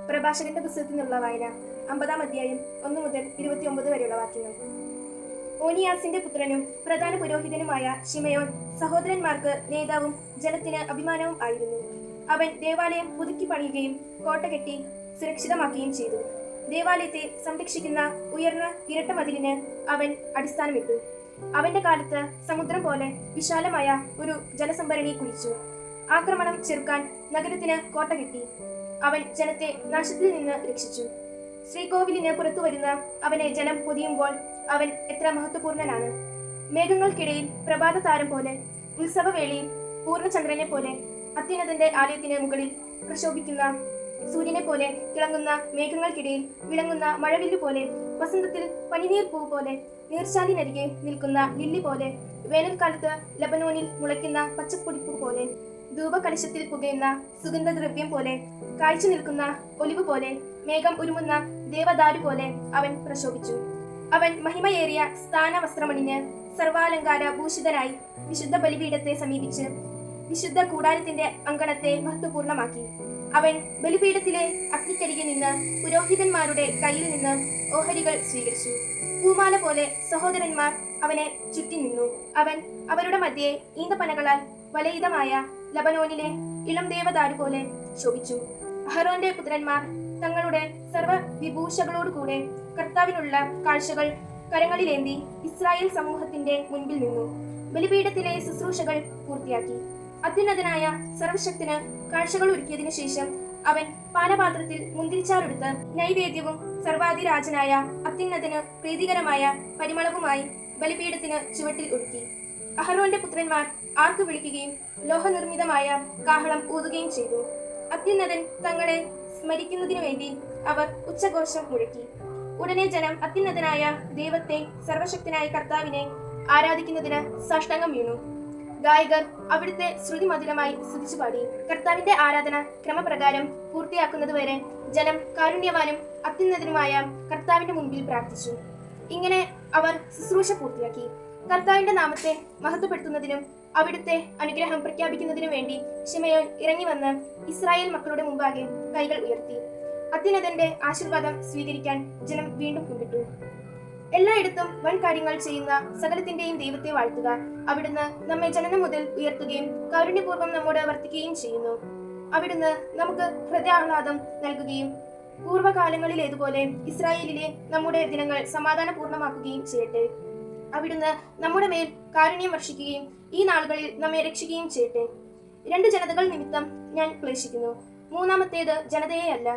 പ്രഭാഷകന്റെ പുസ്തകത്തിൽ നിന്നുള്ള വായന 50-ാം അധ്യായം 1 മുതൽ 29 വരെയുള്ള വാക്യങ്ങൾ. ഓനിയാസിന്റെ പുത്രനും പ്രധാന പുരോഹിതനുമായ ശിമയോൻ സഹോദരന്മാർക്ക് നേതാവും ജനത്തിന് അഭിമാനവും ആയിരുന്നു. അവൻ ദേവാലയം പുതുക്കി പണിയുകയും കോട്ട കെട്ടി സുരക്ഷിതമാക്കുകയും ചെയ്തു. ദേവാലയത്തെ സംരക്ഷിക്കുന്ന ഉയർന്ന ഇരട്ട മതിലിന് അവൻ അടിസ്ഥാനമിട്ടു. അവന്റെ കാലത്ത് സമുദ്രം പോലെ വിശാലമായ ഒരു ജലസംഭരണി കുഴിച്ചു. ആക്രമണം ചെറുക്കാൻ നഗരത്തിന് കോട്ട കെട്ടി. അവൻ ജനത്തെ നാശത്തിൽ നിന്ന് രക്ഷിച്ചു. ശ്രീകോവിലിന് പുറത്തു വരുന്ന അവനെ ജനം പൊതിയുമ്പോൾ അവൻ എത്ര മഹത്വപൂർണനാണ്. മേഘങ്ങൾക്കിടയിൽ പ്രഭാത താരം പോലെ, ഉത്സവവേളയിൽ പൂർണ്ണചന്ദ്രനെ പോലെ, അത്യുന്നതന്റെ ആലയത്തിന് മുകളിൽ പ്രശോഭിക്കുന്ന സൂര്യനെ പോലെ, തിളങ്ങുന്ന മേഘങ്ങൾക്കിടയിൽ വിളങ്ങുന്ന മഴവില്ലു പോലെ, വസന്തത്തിൽ പനിനീർ പൂ പോലെ, നീർച്ചാലിനരികെ നിൽക്കുന്ന ലില്ലി പോലെ, വേനൽക്കാലത്ത് ലബനോനിൽ മുളയ്ക്കുന്ന പച്ചപ്പൊടിപ്പൂ പോലെ, ധൂപകലശത്തിൽ പുകയുന്ന സുഗന്ധദ്രവ്യം പോലെ, കായ്ച്ചു നിൽക്കുന്ന ഒലിവ് പോലെ, മേഘം ഉരുമുന്ന ദേവദാരു പോലെ അവൻ പ്രശോഭിച്ചു. അവൻ മഹിമയേറിയ സ്ഥാന വസ്ത്രമണിഞ്ഞ് സർവാലങ്കാര ഭൂഷിതനായി വിശുദ്ധ ബലിപീഠത്തെ സമീപിച്ച് വിശുദ്ധ കൂടാരത്തിന്റെ അങ്കണത്തെ മഹത്വപൂർണമാക്കി. അവൻ ബലിപീഠത്തിലെ അഗ്നിക്കരികെ നിന്ന് പുരോഹിതന്മാരുടെ കയ്യിൽ നിന്ന് ഓഹരികൾ സ്വീകരിച്ചു. പൂമാല പോലെ സഹോദരന്മാർ അവനെ ചുറ്റി നിന്നു. അവൻ അവരുടെ മധ്യേ ഈന്തപ്പനകളാൽ വലയിതമായ ലബനോനിലെ ഇളം ദേവദാരു പോലെ ശോഭിച്ചു. അഹരോന്റെ പുത്രന്മാർ തങ്ങളുടെ സർവ്വവിഭൂഷകളോടുകൂടെ കർത്താവിനുള്ള കാഴ്ചകൾ കരങ്ങളിലേന്തി ഇസ്രായേൽ സമൂഹത്തിന്റെ മുൻപിൽ നിന്നു. ബലിപീഠത്തിലെ ശുശ്രൂഷകൾ പൂർത്തിയാക്കി. അത്യുന്നതനായ സർവശക്തന് കാഴ്ചകൾ ഒരുക്കിയതിനു ശേഷം അവൻ പാനപാത്രത്തിൽ മുന്തിരിച്ചാറെടുത്ത് നൈവേദ്യവും സർവാധിരാജനായ അത്യുന്നതന് പ്രീതികരമായ പരിമളവുമായി ബലിപീഠത്തിന് ചുവട്ടിൽ ഒരുക്കി. അഹരോന്റെ പുത്രന്മാർ ആർക്കു വിളിക്കുകയും ലോഹനിർമ്മിതമായ കാഹളം ഊതുകയും ചെയ്തു. അത്യുന്നതൻ തങ്ങളെ സ്മരിക്കുന്നതിനു വേണ്ടി അവർ ഉച്ചഘോഷം മുഴക്കി. ഉടനെ ജനം അത്യുന്നതനായ ദൈവത്തെ, സർവശക്തനായ കർത്താവിനെ ആരാധിക്കുന്നതിന് സാഷ്ടാംഗം വീണു. ഗായകർ അവിടുത്തെ ശ്രുതിമധുരമായി സ്തുതിച്ചു പാടി. കർത്താവിന്റെ ആരാധന ക്രമപ്രകാരം പൂർത്തിയാക്കുന്നതുവരെ ജനം കാരുണ്യവാനും അത്യുന്നതനുമായ കർത്താവിന്റെ മുൻപിൽ പ്രാർത്ഥിച്ചു. ഇങ്ങനെ അവർ ശുശ്രൂഷ പൂർത്തിയാക്കി. കർത്താവിന്റെ നാമത്തെ മഹത്വപ്പെടുത്തുന്നതിനും അവിടുത്തെ അനുഗ്രഹം പ്രഖ്യാപിക്കുന്നതിനു വേണ്ടി ശിമയോൻ ഇറങ്ങി വന്ന് ഇസ്രായേൽ മക്കളുടെ മുമ്പാകെ കൈകൾ ഉയർത്തി. അത്യുന്നതന്റെ ആശീർവാദം സ്വീകരിക്കാൻ ജനം വീണ്ടും കുമ്പിട്ടു. എല്ലായിടത്തും വൻ കാര്യങ്ങൾ ചെയ്യുന്ന സകലത്തിന്റെയും ദൈവത്തെ വാഴ്ത്തുക. അവിടുന്ന് നമ്മെ ജനനം മുതൽ ഉയർത്തുകയും കാരുണ്യപൂർവ്വം നമ്മോട് വർത്തിക്കുകയും ചെയ്യുന്നു. അവിടുന്ന് നമുക്ക് ഹൃദയാഹ്ലാദം നൽകുകയും പൂർവ്വകാലങ്ങളിലേതുപോലെ ഇസ്രായേലിലെ നമ്മുടെ ദിനങ്ങൾ സമാധാനപൂർണ്ണമാക്കുകയും ചെയ്യട്ടെ. അവിടുന്ന് നമ്മുടെ മേൽ കാരുണ്യം വർഷിക്കുകയും ഈ നാളുകളിൽ നമ്മെ രക്ഷിക്കുകയും ചെയ്യട്ടെ. 2 ജനതകൾ നിമിത്തം ഞാൻ ക്ലേശിക്കുന്നു, മൂന്നാമത്തേത് ജനതയെ അല്ല.